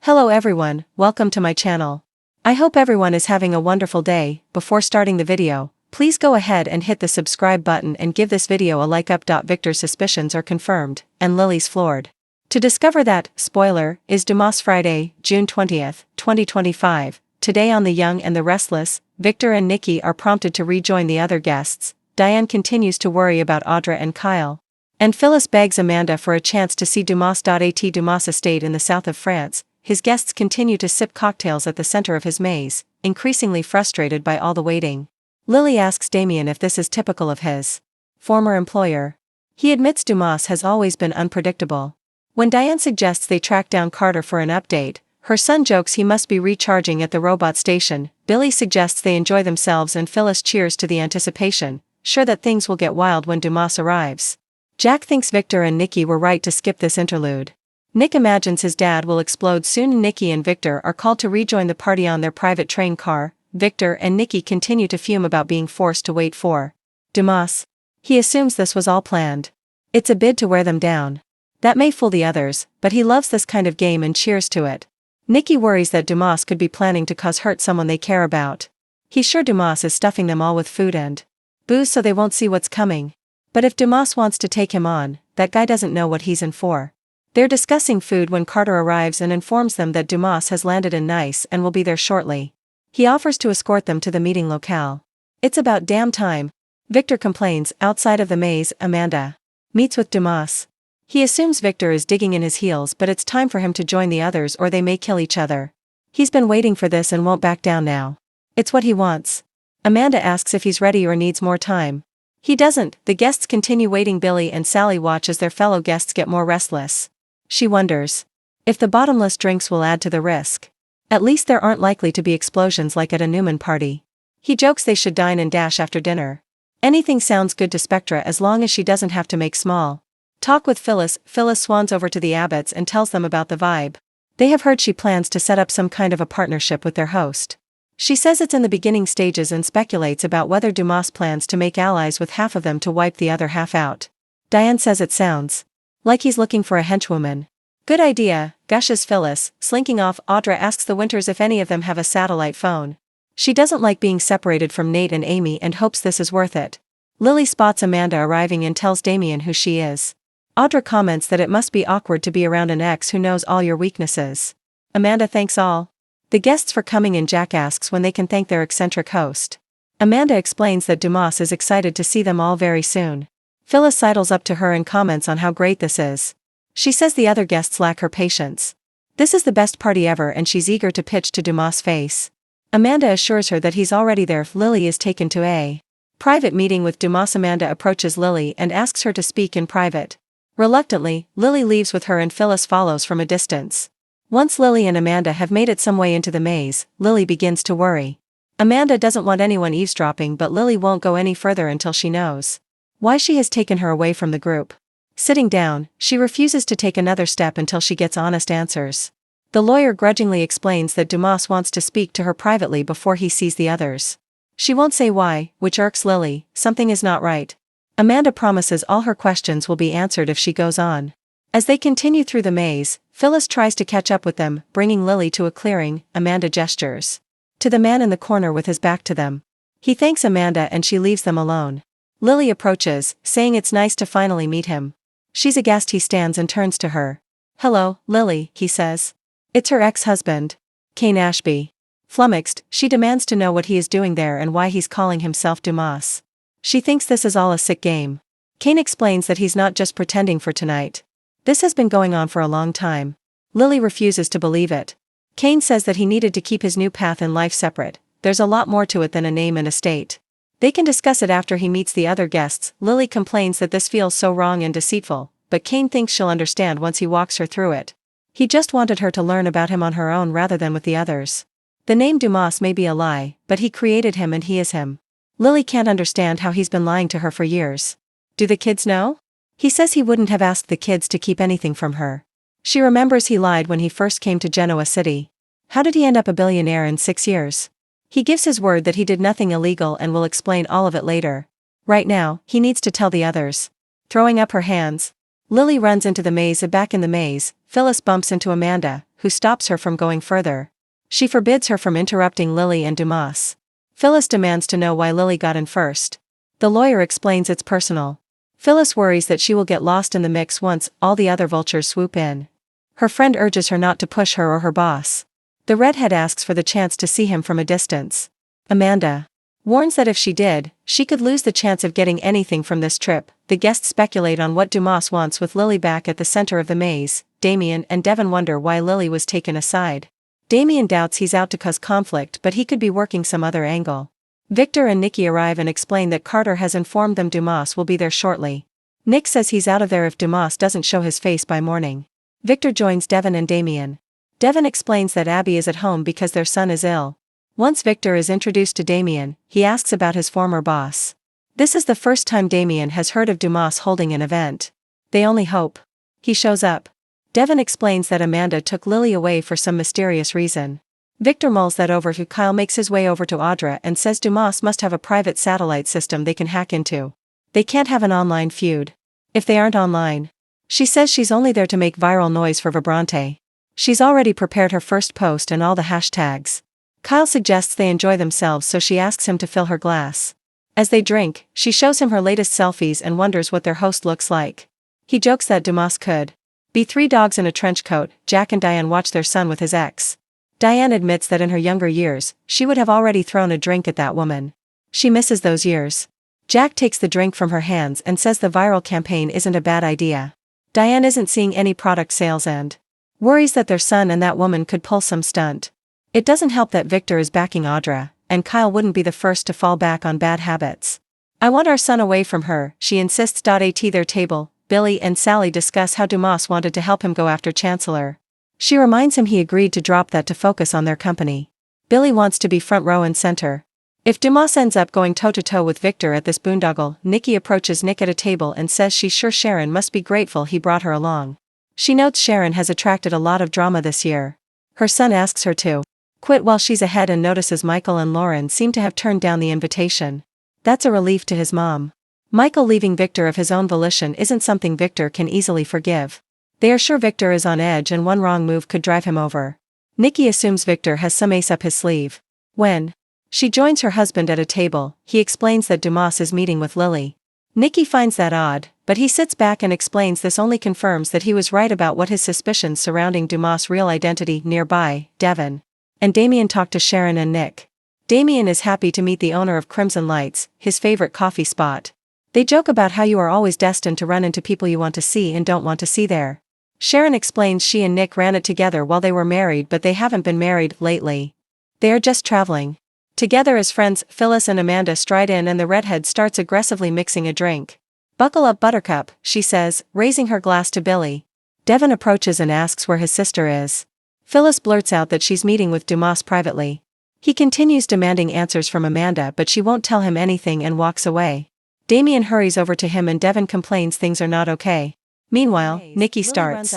Hello everyone, welcome to my channel. I hope everyone is having a wonderful day. Before starting the video, please go ahead and hit the subscribe button and give this video a like up. Victor's suspicions are confirmed, and Lily's floored. To discover that, spoiler, is Dumas. Friday, June 20th, 2025. Today on The Young and the Restless, Victor and Nikki are prompted to rejoin the other guests. Diane continues to worry about Audra and Kyle. And Phyllis begs Amanda for a chance to see Dumas. At Dumas estate in the south of France, his guests continue to sip cocktails at the center of his maze, increasingly frustrated by all the waiting. Lily asks Damien if this is typical of his former employer. He admits Dumas has always been unpredictable. When Diane suggests they track down Carter for an update, her son jokes he must be recharging at the robot station. Billy suggests they enjoy themselves and Phyllis cheers to the anticipation, sure that things will get wild when Dumas arrives. Jack thinks Victor and Nikki were right to skip this interlude. Nick imagines his dad will explode soon. Nikki and Victor are called to rejoin the party on their private train car. Victor and Nikki continue to fume about being forced to wait for Dumas. He assumes this was all planned. It's a bid to wear them down. That may fool the others, but he loves this kind of game and cheers to it. Nikki worries that Dumas could be planning to cause hurt someone they care about. He's sure Dumas is stuffing them all with food and booze so they won't see what's coming. But if Dumas wants to take him on, that guy doesn't know what he's in for. They're discussing food when Carter arrives and informs them that Dumas has landed in Nice and will be there shortly. He offers to escort them to the meeting locale. It's about damn time. Victor complains. Outside of the maze, Amanda meets with Dumas. He assumes Victor is digging in his heels, but it's time for him to join the others or they may kill each other. He's been waiting for this and won't back down now. It's what he wants. Amanda asks if he's ready or needs more time. He doesn't. The guests continue waiting. Billy and Sally watch as their fellow guests get more restless. She wonders if the bottomless drinks will add to the risk. At least there aren't likely to be explosions like at a Newman party. He jokes they should dine and dash after dinner. Anything sounds good to Spectra as long as she doesn't have to make small talk with Phyllis. Phyllis swans over to the Abbotts and tells them about the vibe. They have heard she plans to set up some kind of a partnership with their host. She says it's in the beginning stages and speculates about whether Dumas plans to make allies with half of them to wipe the other half out. Diane says it sounds like he's looking for a henchwoman. Good idea, gushes Phyllis. Slinking off, Audra asks the Winters if any of them have a satellite phone. She doesn't like being separated from Nate and Amy and hopes this is worth it. Lily spots Amanda arriving and tells Damien who she is. Audra comments that it must be awkward to be around an ex who knows all your weaknesses. Amanda thanks all the guests for coming and Jack asks when they can thank their eccentric host. Amanda explains that Dumas is excited to see them all very soon. Phyllis sidles up to her and comments on how great this is. She says the other guests lack her patience. This is the best party ever and she's eager to pitch to Dumas' face. Amanda assures her that he's already there. Lily is taken to a private meeting with Dumas. Amanda approaches Lily and asks her to speak in private. Reluctantly, Lily leaves with her and Phyllis follows from a distance. Once Lily and Amanda have made it some way into the maze, Lily begins to worry. Amanda doesn't want anyone eavesdropping, but Lily won't go any further until she knows why she has taken her away from the group. Sitting down, she refuses to take another step until she gets honest answers. The lawyer grudgingly explains that Dumas wants to speak to her privately before he sees the others. She won't say why, which irks Lily. Something is not right. Amanda promises all her questions will be answered if she goes on. As they continue through the maze, Phyllis tries to catch up with them, bringing Lily to a clearing. Amanda gestures to the man in the corner with his back to them. He thanks Amanda and she leaves them alone. Lily approaches, saying it's nice to finally meet him. She's aghast. He stands and turns to her. Hello, Lily, he says. It's her ex-husband, Kane Ashby. Flummoxed, she demands to know what he is doing there and why he's calling himself Dumas. She thinks this is all a sick game. Kane explains that he's not just pretending for tonight. This has been going on for a long time. Lily refuses to believe it. Kane says that he needed to keep his new path in life separate. There's a lot more to it than a name and estate. They can discuss it after he meets the other guests. Lily complains that this feels so wrong and deceitful, but Kane thinks she'll understand once he walks her through it. He just wanted her to learn about him on her own rather than with the others. The name Dumas may be a lie, but he created him and he is him. Lily can't understand how he's been lying to her for years. Do the kids know? He says he wouldn't have asked the kids to keep anything from her. She remembers he lied when he first came to Genoa City. How did he end up a billionaire in 6 years? He gives his word that he did nothing illegal and will explain all of it later. Right now, he needs to tell the others. Throwing up her hands, Lily runs into the maze. Back in the maze, Phyllis bumps into Amanda, who stops her from going further. She forbids her from interrupting Lily and Dumas. Phyllis demands to know why Lily got in first. The lawyer explains it's personal. Phyllis worries that she will get lost in the mix once all the other vultures swoop in. Her friend urges her not to push her or her boss. The redhead asks for the chance to see him from a distance. Amanda warns that if she did, she could lose the chance of getting anything from this trip. The guests speculate on what Dumas wants with Lily back at the center of the maze. Damien and Devon wonder why Lily was taken aside. Damien doubts he's out to cause conflict, but he could be working some other angle. Victor and Nikki arrive and explain that Carter has informed them Dumas will be there shortly. Nick says he's out of there if Dumas doesn't show his face by morning. Victor joins Devon and Damien. Devon explains that Abby is at home because their son is ill. Once Victor is introduced to Damien, he asks about his former boss. This is the first time Damien has heard of Dumas holding an event. They only hope he shows up. Devon explains that Amanda took Lily away for some mysterious reason. Victor mulls that over to Kyle, makes his way over to Audra and says Dumas must have a private satellite system they can hack into. They can't have an online feud. If they aren't online. She says she's only there to make viral noise for Vibrante. She's already prepared her first post and all the hashtags. Kyle suggests they enjoy themselves, so she asks him to fill her glass. As they drink, she shows him her latest selfies and wonders what their host looks like. He jokes that Dumas could be 3 dogs in a trench coat. Jack and Diane watch their son with his ex. Diane admits that in her younger years, she would have already thrown a drink at that woman. She misses those years. Jack takes the drink from her hands and says the viral campaign isn't a bad idea. Diane isn't seeing any product sales and worries that their son and that woman could pull some stunt. It doesn't help that Victor is backing Audra, and Kyle wouldn't be the first to fall back on bad habits. I want our son away from her, she insists. At their table, Billy and Sally discuss how Dumas wanted to help him go after Chancellor. She reminds him he agreed to drop that to focus on their company. Billy wants to be front row and center. If Dumas ends up going toe-to-toe with Victor at this boondoggle, Nikki approaches Nick at a table and says she's sure Sharon must be grateful he brought her along. She notes Sharon has attracted a lot of drama this year. Her son asks her to quit while she's ahead and notices Michael and Lauren seem to have turned down the invitation. That's a relief to his mom. Michael leaving Victor of his own volition isn't something Victor can easily forgive. They are sure Victor is on edge and one wrong move could drive him over. Nikki assumes Victor has some ace up his sleeve. When she joins her husband at a table, he explains that Dumas is meeting with Lily. Nikki finds that odd, but he sits back and explains this only confirms that he was right about what his suspicions surrounding Dumas' real identity. Nearby, Devon and Damien talk to Sharon and Nick. Damien is happy to meet the owner of Crimson Lights, his favorite coffee spot. They joke about how you are always destined to run into people you want to see and don't want to see there. Sharon explains she and Nick ran it together while they were married, but they haven't been married lately. They are just traveling together as friends. Phyllis and Amanda stride in and the redhead starts aggressively mixing a drink. Buckle up, Buttercup, she says, raising her glass to Billy. Devon approaches and asks where his sister is. Phyllis blurts out that she's meeting with Dumas privately. He continues demanding answers from Amanda, but she won't tell him anything and walks away. Damien hurries over to him and Devon complains things are not okay. Meanwhile, Nikki starts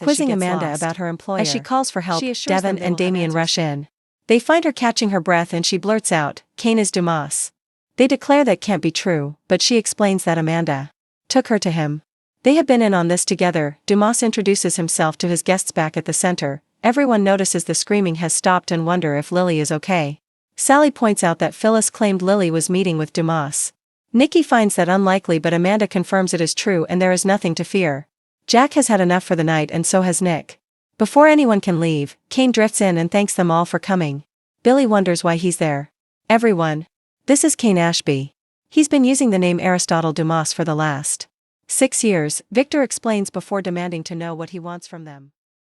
quizzing Amanda about her employer. As she calls for help, Devon and Damien rush in. They find her catching her breath and she blurts out, "Kane is Dumas." They declare that can't be true, but she explains that Amanda took her to him. They have been in on this together. Dumas introduces himself to his guests back at the center. Everyone notices the screaming has stopped and wonder if Lily is okay. Sally points out that Phyllis claimed Lily was meeting with Dumas. Nikki finds that unlikely, but Amanda confirms it is true and there is nothing to fear. Jack has had enough for the night and so has Nick. Before anyone can leave, Kane drifts in and thanks them all for coming. Billy wonders why he's there. Everyone. This is Kane Ashby. He's been using the name Aristotle Dumas for the last 6 years, Victor explains before demanding to know what he wants from them.